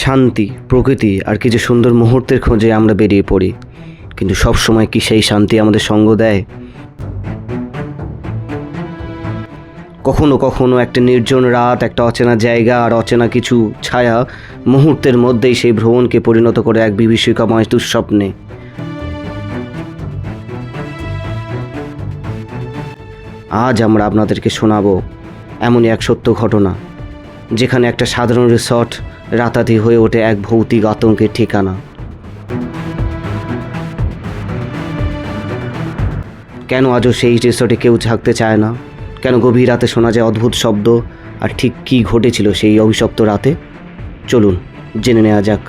শান্তি, প্রকৃতি আর কিছু সুন্দর মুহূর্তের খোঁজে আমরা বেরিয়ে পড়ি, কিন্তু সব সময় কি সেই শান্তি আমাদের সঙ্গ দেয়? কখনো কখনো একটা নির্জন রাত, একটা অচেনা জায়গা আর অচেনা কিছু ছায়া মুহূর্তের মধ্যেই সেই ভ্রমণকে পরিণত করে এক বিভীষিকাময় দুঃস্বপ্নে। আজ আমরা আপনাদেরকে শোনাবো এমনই এক সত্য ঘটনা, যেখানে একটা সাধারণ রিসর্ট রাতারাতি হয়ে ওঠে এক ভৌতিক আতঙ্কের ঠিকানা। কেন আজও সেই রিসর্টে কেউ থাকতে চায় না? কেন গভীর রাতে শোনা যায় অদ্ভুত শব্দ? আর ঠিক কী ঘটেছিল সেই অভিশপ্ত রাতে? চলুন জেনে নেওয়া যাক।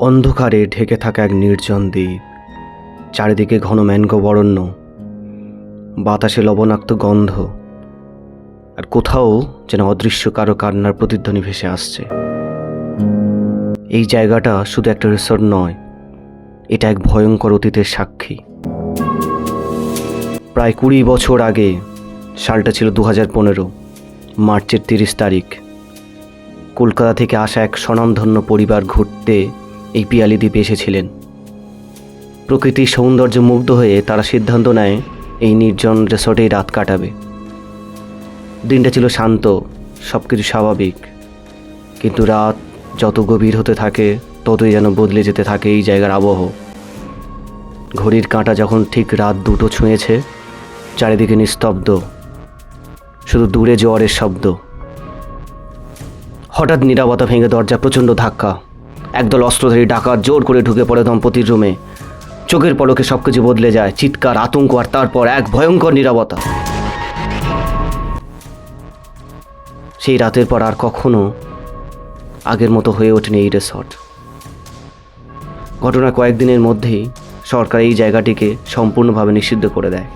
অন্ধকারে ঢেকে থাকা এক নির্জন দ্বীপ, চারিদিকে ঘন ম্যানগ্রোভ অরণ্য, বাতাসে লবণাক্ত গন্ধ, আর কোথাও যেন অদৃশ্য কারো কান্নার প্রতিধ্বনি ভেসে আসছে। এই জায়গাটা শুধু একটা রিসর্ট নয়, এটা এক ভয়ঙ্কর অতীতের সাক্ষী। প্রায় 20 বছর আগে, সালটা ছিল 2015, মার্চের 30 তারিখ, কলকাতা থেকে আসা এক স্বনামধন্য পরিবার ঘুরতে এই পিয়ালি দ্বীপে এসেছিলেন। প্রকৃতির সৌন্দর্যে মুগ্ধ হয়ে তারা সিদ্ধান্ত নেয় এই নির্জন রিসর্টেই রাত কাটাবে। দিনটা ছিল শান্ত, সব কিছু স্বাভাবিক, কিন্তু রাত যত গভীর হতে থাকে ততই যেন বদলে যেতে থাকে এই জায়গার আবহ। ঘড়ির কাঁটা যখন ঠিক রাত 2টো ছুঁয়েছে, চারিদিকে নিস্তব্ধ, শুধু দূরে জোয়ারের শব্দ। হঠাৎ নীরবতা ভেঙে দরজা প্রচণ্ড ধাক্কা। একদল অস্ত্রধারী ডাকাত জোর করে ঢুকে পড়ে দম্পতির রুমে। চোখের পলকে সবকিছু বদলে যায়, চিৎকার, আতঙ্ক, আর তারপর এক ভয়ঙ্কর নীরবতা। সেই রাতের পর আর কখনো আগের মতো হয়ে ওঠেনি এই রিসর্ট। ঘটনা কয়েকদিনের মধ্যেই সরকার এই জায়গাটিকে সম্পূর্ণভাবে নিষিদ্ধ করে দেয়,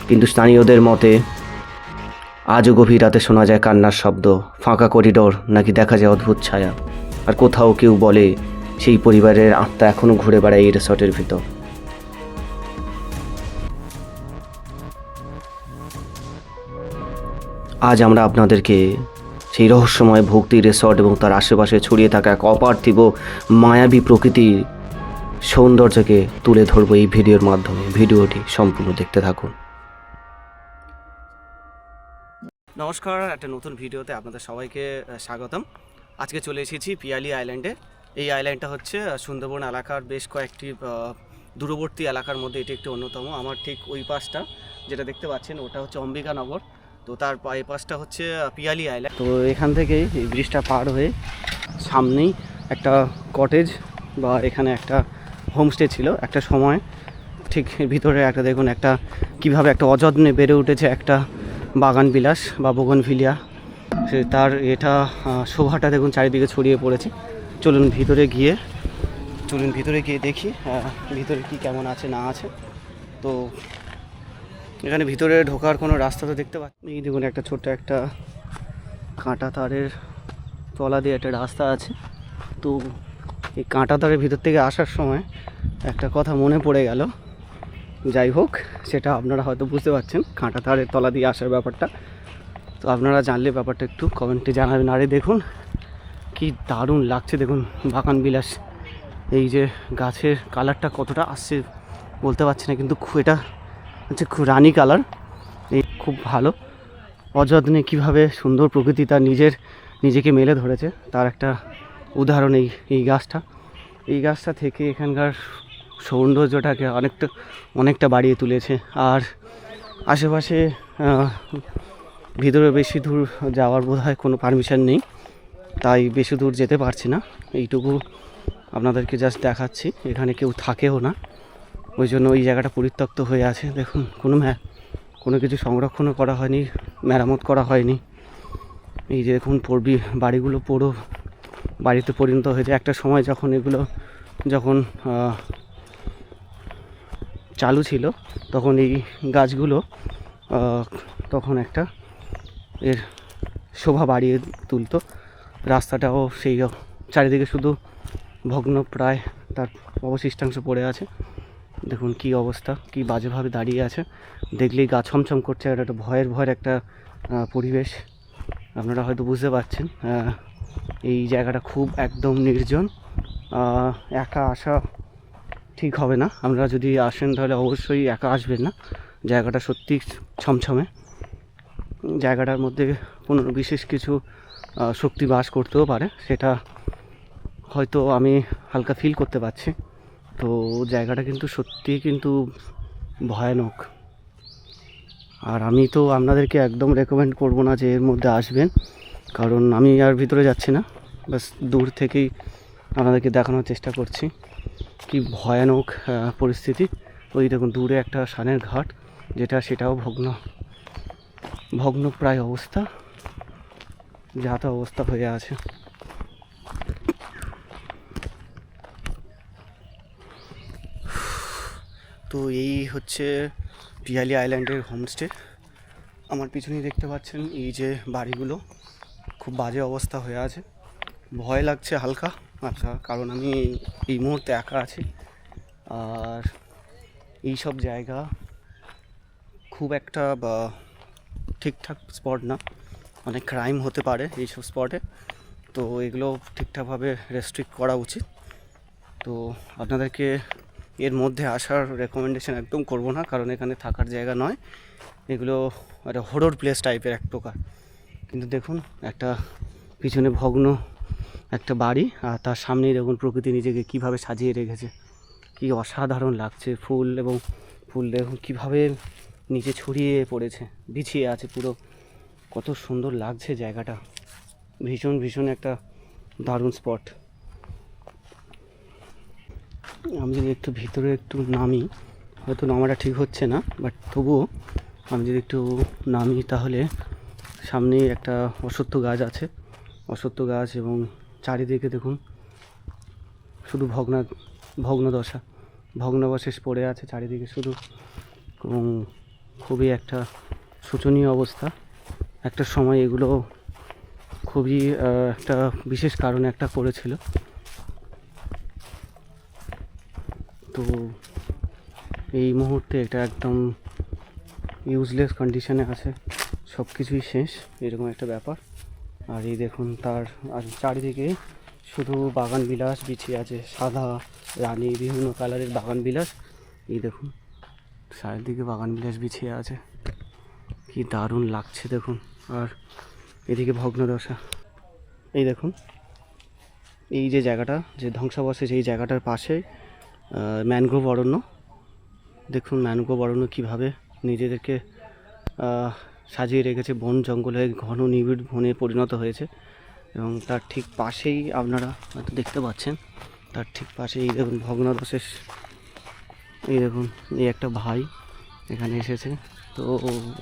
কিন্তু স্থানীয়দের মতে আজও গভীর রাতে শোনা যায় কান্নার শব্দ, ফাঁকা করিডোর, নাকি দেখা যায় অদ্ভুত ছায়া। আর কোথাও কেউ বলে সেই পরিবারের আত্মা এখনও ঘুরে বেড়ায় এই রিসর্টের ভিতর। আজ আমরা আপনাদেরকে সেই রহস্যময় ভক্তি রিসর্ট এবং তার আশেপাশে ছড়িয়ে থাকা এক অপার্থিব মায়াবী প্রকৃতির সৌন্দর্যকে তুলে ধরবো এই ভিডিওর মাধ্যমে। ভিডিওটি সম্পূর্ণ দেখতে থাকুন। নমস্কার, একটা নতুন ভিডিওতে আপনাদের সবাইকে স্বাগতম। আজকে চলে এসেছি পিয়ালি আইল্যান্ডে। এই আইল্যান্ডটা হচ্ছে সুন্দরবন এলাকার বেশ কয়েকটি দূরবর্তী এলাকার মধ্যে এটি একটি অন্যতম। আমার ঠিক ওই পাশটা যেটা দেখতে পাচ্ছেন ওটা হচ্ছে অম্বিকানগর, তো তার এই পাশটা হচ্ছে পিয়ালি আইল্যান্ড। তো এখান থেকেই এই ব্রিজটা পার হয়ে সামনেই একটা কটেজ বা এখানে একটা হোমস্টে ছিল একটা সময়। ঠিক ভিতরে একটা দেখুন একটা কিভাবে একটা অযত্নে বেড়ে উঠেছে একটা বাগান বিলাস বা বোগনভিলিয়া, সে তার এটা শোভাটা দেখুন চারিদিকে ছড়িয়ে পড়েছে। চলুন ভিতরে গিয়ে দেখি ভিতরে কি কেমন আছে না আছে। তো এখানে ভিতরে ঢোকার কোনো রাস্তা তো দেখতে পাচ্ছি। এই দেখুন একটা ছোট্ট একটা কাঁটা তারের তলা দিয়ে একটা রাস্তা আছে। তো এই কাঁটা তারের ভিতর থেকে আসার সময় একটা কথা মনে পড়ে গেল। যাই হোক, সেটা আপনারা হয়তো বুঝতে পারছেন কাঁটা তারের তলা দিয়ে আসার ব্যাপারটা। তো আপনারা জানলে ব্যাপারটা একটু কমেন্টে জানাবেন। আরে দেখুন কি দারুণ লাগছে, দেখুন বাগান বিলাস। এই যে গাছের কালারটা কতটা আসছে বলতে পারছি না, কিন্তু এটা হচ্ছে খুব রানি কালার। এই খুব ভালো অযত্নে কীভাবে সুন্দর প্রকৃতি তার নিজেকে মেলে ধরেছে তার একটা উদাহরণ এই গাছটা থেকে এখানকার সৌন্দর্যটাকে অনেকটা বাড়িয়ে তুলেছে। আর আশেপাশে ভিতরে বেশি দূর যাওয়ার বোধহয় কোনো পারমিশন নেই, তাই বেশি দূর যেতে পারছি না। এইটুকু আপনাদেরকে জাস্ট দেখাচ্ছি, এখানে কেউ থাকেও না, ওই জন্য ওই জায়গাটা পরিত্যক্ত হয়ে আছে। দেখুন কোনো কিছু সংরক্ষণও করা হয়নি, মেরামত করা হয়নি। এই যে দেখুন বাড়িগুলো পুরো বাড়িতে পরিণত হয়েছে। একটা সময় যখন এগুলো চালু ছিল তখন এই গাছগুলো তখন একটা এর শোভা বাড়িয়ে তুলতো। রাস্তাটাও সেই চারিদিকে শুধু ভগ্ন প্রায় তার অবশিষ্টাংশ পড়ে আছে। দেখুন কি অবস্থা, কি বাজেভাবে দাঁড়িয়ে আছে, দেখলেই গা ছমছম করছে। আর একটা ভয়ের একটা পরিবেশ, আপনারা হয়তো বুঝতে পারছেন। এই জায়গাটা খুব একদম নির্জন, একা আসা ঠিক হবে না। আপনারা যদি আসেন তাহলে অবশ্যই একা আসবেন না, জায়গাটা সত্যি ছমছমে। জায়গাটার মধ্যে কোনো বিশেষ কিছু শক্তি বাস করতেও পারে, সেটা হয়তো আমি হালকা ফিল করতে পারছি। তো জায়গাটা কিন্তু সত্যিই কিন্তু ভয়ানক। আর আমি তো আপনাদেরকে একদম রেকমেন্ড করব না যে এর মধ্যে আসবেন, কারণ আমি আর ভিতরে যাচ্ছি না, বাস দূর থেকেই আপনাদেরকে দেখানোর চেষ্টা করছি কি ভয়ানক পরিস্থিতি। ওই দেখুন দূরে একটা সানের ঘাট, সেটাও ভগ্ন প্রায় অবস্থা, যাতা অবস্থা হয়ে আছে। তো এই হচ্ছে পিয়ালি আইল্যান্ডের হোমস্টে। আমার পিছনেই দেখতে পাচ্ছেন এই যে বাড়িগুলো, খুব বাজে অবস্থা হয়ে আছে। ভয় লাগছে হালকা, আচ্ছা, কারণ আমি এই মুহূর্তে একা আছি। আর এই সব জায়গা খুব একটা ঠিকঠাক স্পট না, অনেক ক্রাইম হতে পারে এইসব স্পটে। তো এগুলো ঠিকঠাকভাবে রেস্ট্রিক্ট করা উচিত। তো আপনাদেরকে এর মধ্যে আসার রেকমেন্ডেশন একদম করব না, কারণ এখানে থাকার জায়গা নয়। এগুলো একটা হরর প্লেস টাইপের এক প্রকার। কিন্তু দেখুন একটা পিছনে ভগ্ন একটা বাড়ি, আর তার সামনেই দেখুন প্রকৃতি নিজেকে কীভাবে সাজিয়ে রেখেছে, কি অসাধারণ লাগছে। ফুল দেখুন কীভাবে নিচে ছড়িয়ে পড়েছে, বিছিয়ে আছে পুরো, কত সুন্দর লাগছে জায়গাটা। ভীষণ একটা দারুণ স্পট। আমি যদি একটু ভিতরে একটু নামি, হয়তো নামাটা ঠিক হচ্ছে না, বাট তবুও আমি যদি একটু নামি তাহলে সামনেই একটা অশ্বত্থ গাছ এবং চারিদিকে দেখুন শুধু ভগ্নাবশেষ পড়ে আছে চারিদিকে শুধু, এবং খুবই একটা শোচনীয় অবস্থা। একটা সময় এগুলো খুবই একটা বিশেষ কারণে একটা করেছিল। তো এই মুহূর্তে এটা একদম ইউজলেস কন্ডিশনে আছে, সব কিছুই শেষ, এরকম একটা ব্যাপার। আর এই দেখুন তার আর চারিদিকে শুধু বাগান বিলাস বিছিয়ে আছে, সাদা, রানী, বিভিন্ন কালারের বাগান বিলাস। এই দেখুন চারিদিকে বাগান বিলাস বিছিয়ে আছে, কি দারুণ লাগছে দেখুন। আর এদিকে ভগ্নদশা। এই দেখুন এই যে জায়গাটা, যে ধ্বংসাবশেষ, এই জায়গাটার পাশে ম্যানগ্রোভ অরণ্য। দেখুন ম্যানগ্রোভ অরণ্য কীভাবে নিজেদেরকে সাজিয়ে রেখেছে, বন জঙ্গলে ঘন নিবিড় বনে পরিণত হয়েছে। এবং তার ঠিক পাশেই আপনারা হয়তো দেখতে পাচ্ছেন, তার ঠিক পাশেই দেখুন ভগ্নাবশেষ। এই দেখুন এই একটা ভাই এখানে এসেছে, তো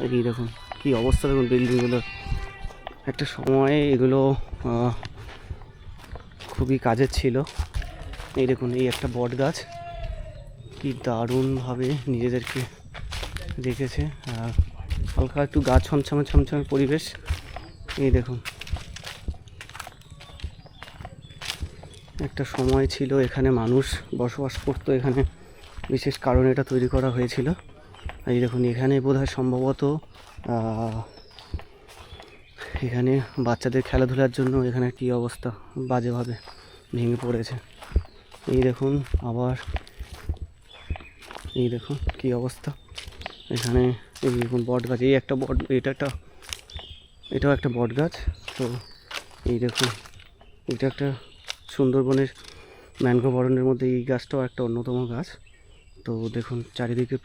এই দেখুন কী অবস্থা, দেখুন বিল্ডিংগুলো। একটা সময়ে এগুলো খুবই কাজের ছিল। এই দেখুন এই একটা বট গাছ, কি দারুণভাবে নিজেদেরকে রেখেছে। আর হালকা একটু গাছ ছমছমে পরিবেশ। এই দেখুন একটা সময় ছিল এখানে মানুষ বসবাস করতো, এখানে বিশেষ কারণে এটা তৈরি করা হয়েছিল। এই দেখুন এখানে বোধহয় সম্ভবত এখানে বাচ্চাদের খেলাধুলার জন্য এখানে কী অবস্থা, বাজেভাবে ভেঙে পড়েছে। এই দেখুন আবার এই দেখুন কী অবস্থা এখানে। এই দেখুন বট গাছ, এই একটা বট, এটাও একটা বট গাছ। তো এই দেখুন এটা একটা সুন্দরবনের ম্যানগ্রোভ অরণ্যের মধ্যে এই গাছটাও একটা অন্যতম গাছ। তো দেখুন চারিদিকে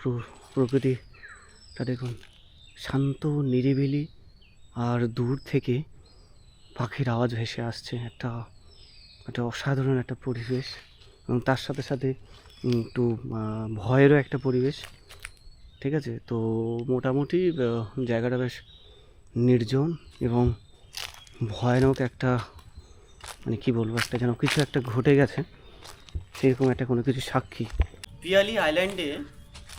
প্রকৃতিটা দেখুন শান্ত নিরিবিলি, আর দূর থেকে পাখির আওয়াজ ভেসে আসছে, একটা অসাধারণ একটা পরিবেশ। এবং তার সাথে সাথে একটু ভয়েরও একটা পরিবেশ, ঠিক আছে। তো মোটামুটি জায়গাটা বেশ নির্জন এবং ভয়ানক একটা, মানে কী বলবো, একটা যেন কিছু একটা ঘটে গেছে সেরকম একটা কোনো কিছু সাক্ষী। পিয়ালি আইল্যান্ডে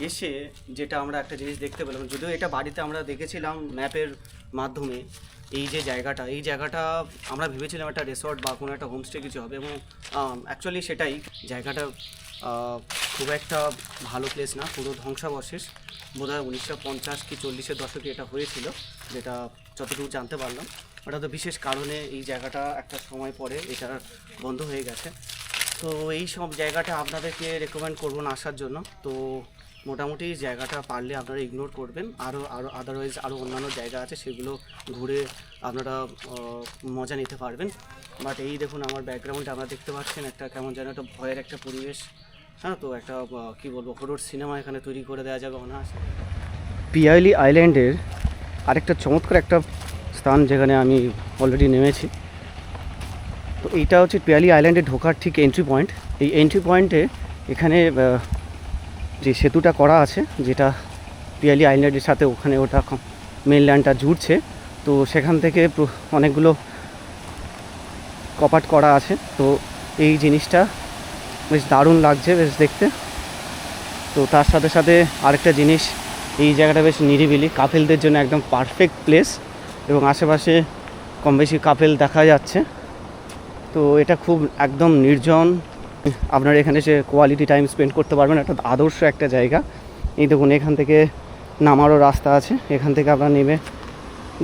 এসে যেটা আমরা একটা জিনিস দেখতে পেলাম, যদিও এটা বাড়িতে আমরা দেখেছিলাম ম্যাপের মাধ্যমে, এই যে জায়গাটা, এই জায়গাটা আমরা ভেবেছিলাম একটা রিসর্ট বা কোনো একটা হোমস্টে কিছু হবে, এবং অ্যাকচুয়ালি সেটাই জায়গাটা। খুব একটা ভালো প্লেস না, পুরো ধ্বংসাবশেষ। বোধহয় 1950 কি 40-এর দশকে এটা হয়েছিল, যেটা যতটুকু জানতে পারলাম। ওটা তো বিশেষ কারণে এই জায়গাটা একটা সময় পরে এটা বন্ধ হয়ে গেছে। তো এই সব জায়গাটা আপনাদেরকে রেকমেন্ড করবো না আসার জন্য। তো মোটামুটি জায়গাটা পারলে আপনারা ইগনোর করবেন। আরও আদারওয়াইজ আরও অন্যান্য জায়গা আছে, সেগুলো ঘুরে আপনারা মজা নিতে পারবেন। বাট এই দেখুন আমার ব্যাকগ্রাউন্ডে আপনারা দেখতে পাচ্ছেন একটা কেমন যেন একটা ভয়ের একটা পরিবেশ। হ্যাঁ, তো একটা কী বলবো, হরর সিনেমা এখানে তৈরি করে দেওয়া যাবে অনায়াসে। পিয়ালি আইল্যান্ডের আরেকটা চমৎকার একটা স্থান, যেখানে আমি অলরেডি নেমেছি। তো এইটা হচ্ছে পিয়ালি আইল্যান্ডে ঢোকার ঠিক এন্ট্রি পয়েন্ট। এই এন্ট্রি পয়েন্টে এখানে যে সেতুটা করা আছে, যেটা পিয়ালি আইল্যান্ডের সাথে ওখানে ওটা মেনল্যান্ডটা জুড়ছে, তো সেখান থেকে অনেকগুলো কপাট করা আছে। তো এই জিনিসটা বেশ দারুণ লাগছে বেশ দেখতে। তো তার সাথে সাথে আরেকটা জিনিস, এই জায়গাটা বেশ নিরিবিলি, কাপেলদের জন্য একদম পারফেক্ট প্লেস, এবং আশেপাশে কম বেশি কাপেল দেখা যাচ্ছে। তো এটা খুব একদম নির্জন, আপনারা এখানে এসে কোয়ালিটি টাইম স্পেন্ড করতে পারবেন। একটা আদর্শ একটা জায়গা। এই দেখুন এখান থেকে নামারও রাস্তা আছে, এখান থেকে আপনারা নেমে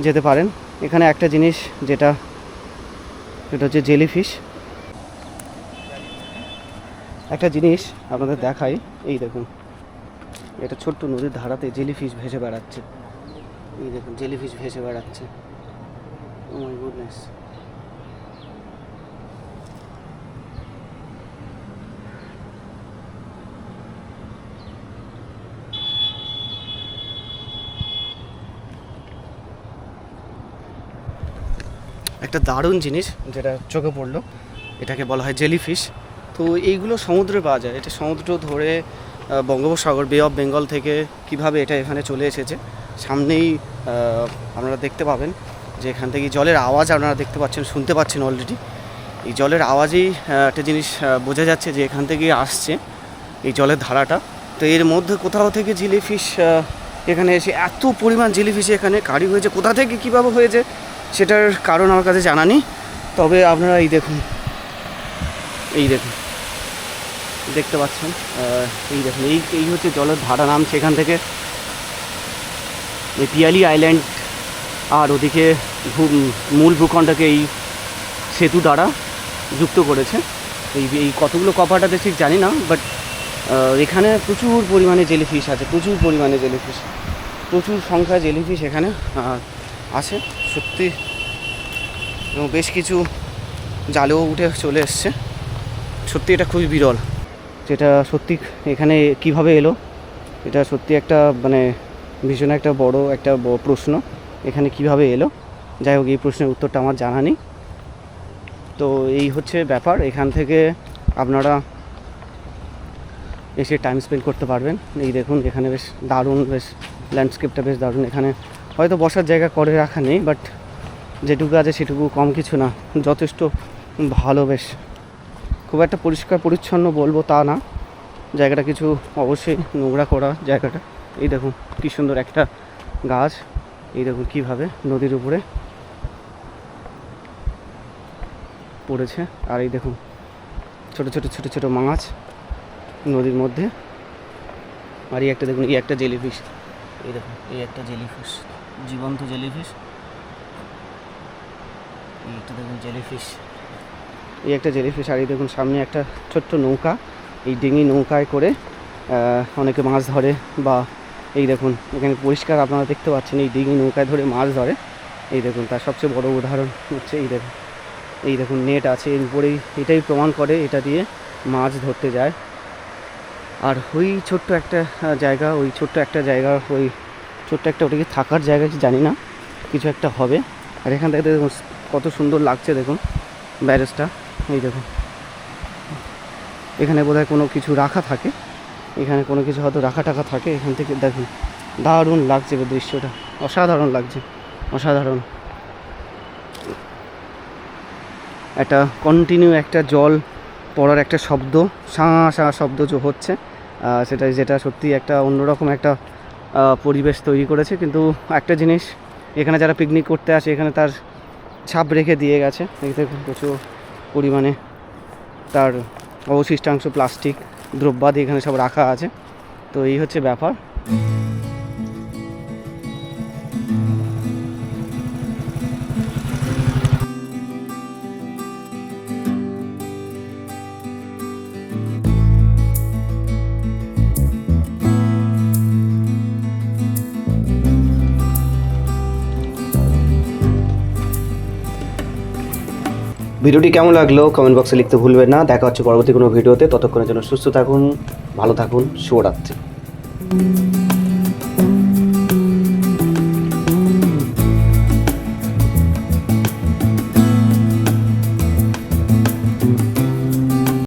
যেতে পারেন। এখানে একটা জিনিস যেটা হচ্ছে জেলিফিশ। একটা জিনিস আপনাদের দেখাই, এই দেখুন এটা ছোট্ট নদীর ধারাতে জেলিফিশ ভেসে বেড়াচ্ছে। এই দেখুন জেলিফিশ ভেসে বেড়াচ্ছে। ও মাই গুডনেস। একটা দারুণ জিনিস যেটা চোখে পড়লো, এটাকে বলা হয় জেলিফিশ। তো এইগুলো সমুদ্রে পাওয়া যায়। এটা সমুদ্র ধরে বঙ্গোপসাগর, বে অফ বেঙ্গল থেকে কিভাবে এটা এখানে চলে এসেছে। সামনেই আপনারা দেখতে পাবেন যে এখান থেকে জলের আওয়াজ আপনারা দেখতে পাচ্ছেন, শুনতে পাচ্ছেন অলরেডি। এই জলের আওয়াজেই একটা জিনিস বোঝা যাচ্ছে যে এখান থেকেই আসছে এই জলের ধারাটা। তো এর মধ্যে কোথাও থেকে জেলিফিশ এখানে এসে এত পরিমাণ জেলিফিশ এখানে কারি হয়েছে, কোথা থেকে কীভাবে হয়েছে সেটার কারণ আমার কাছে জানা নেই। তবে আপনারা এই দেখুন, এই দেখুন দেখতে পাচ্ছেন, এই দেখুন এই হচ্ছে জলের ধারা নামছে এখান থেকে। এই পিয়ালি আইল্যান্ড আর ওদিকে মূল ভূখণ্ডকে এই সেতু দ্বারা যুক্ত করেছে। এই কতগুলো কপাটাতে ঠিক জানি না, বাট এখানে প্রচুর পরিমাণে জেলিফিশ আছে, প্রচুর পরিমাণে জেলিফিশ, প্রচুর সংখ্যায় জেলিফিশ এখানে আছে সত্যি। এবং বেশ কিছু জালেও উঠে চলে এসছে। সত্যি এটা খুবই বিরল, যেটা সত্যি এখানে কিভাবে এলো এটা সত্যি একটা মানে ভীষণ একটা বড় একটা প্রশ্ন, এখানে কিভাবে এলো। যাই হোক, এই প্রশ্নের উত্তরটা আমার জানা নেই। তো এই হচ্ছে ব্যাপার, এখান থেকে আপনারা এসে টাইম স্পেন্ড করতে পারবেন। এই দেখুন এখানে বেশ দারুণ, বেশ ল্যান্ডস্কেপটা বেশ দারুণ। এখানে হয়তো বসার জায়গা করে রাখা নেই, বাট যেটুকু আছে সেটুকু কম কিছু না, যথেষ্ট ভালো। বেশ খুব একটা পরিষ্কার পরিচ্ছন্ন বলবো তা না, জায়গাটা কিছু অবশ্যই নোংরা করা জায়গাটা। এই দেখুন কী সুন্দর একটা গাছ, এই দেখুন কীভাবে নদীর উপরে পড়েছে। আর এই দেখুন ছোটো ছোটো ছোটো ছোটো মাছ নদীর মধ্যে। আর এই একটা দেখুন, এই একটা জেলিফিশ, এই দেখুন এই একটা জেলিফিশ, জীবন্ত জেলিফিশ। এই একটা দেখুন জেলিফিশ, এই একটা জেলিফিশ। আর এই দেখুন সামনে একটা ছোট্ট নৌকা, এই ডিঙি নৌকায় করে অনেকে মাছ ধরে। বা এই দেখুন এখানে পরিষ্কার আপনারা দেখতে পাচ্ছেন, এই ডিঙি নৌকায় ধরে মাছ ধরে। এই দেখুন তার সবচেয়ে বড় উদাহরণ হচ্ছে এই দেখুন, এই দেখুন নেট আছে এর উপরেই, এটাই প্রমাণ করে এটা দিয়ে মাছ ধরতে যায়। আর ওই ছোট্ট একটা জায়গা, ওই ছোট্ট একটা জায়গা, ওই ছোট্ট একটা ওটাকে থাকার জায়গা কি জানি না, কিছু একটা হবে। আর এখান থেকে দেখুন কত সুন্দর লাগছে, দেখুন ব্যারেজটা। এই দেখুন এখানে বোধহয় কোনো কিছু রাখা থাকে, এখানে কোনো কিছু হয়তো রাখা টাকা থাকে। এখান থেকে দেখুন দারুণ লাগছে দৃশ্যটা, অসাধারণ লাগছে, অসাধারণ। একটা কন্টিনিউ একটা জল পড়ার একটা শব্দ, শাঁ শাঁ শব্দ হচ্ছে। যেটা সত্যি একটা অন্যরকম একটা পরিবেশ তৈরি করেছে। কিন্তু একটা জিনিস, এখানে যারা পিকনিক করতে আসে এখানে তার ছাপ রেখে দিয়ে গেছে। এতে প্রচুর পরিমাণে তার অবশিষ্টাংশ, প্লাস্টিক, দ্রব্যাদি এখানে সব রাখা আছে। তো এই হচ্ছে ব্যাপার। ভিডিওটি কেমন লাগলো কমেন্ট বক্সে লিখতে ভুলবেন না। দেখা হচ্ছে পরবর্তী কোনো ভিডিওতে। ততক্ষণের জন্য সুস্থ থাকুন, ভালো থাকুন, শুভরাত্রি।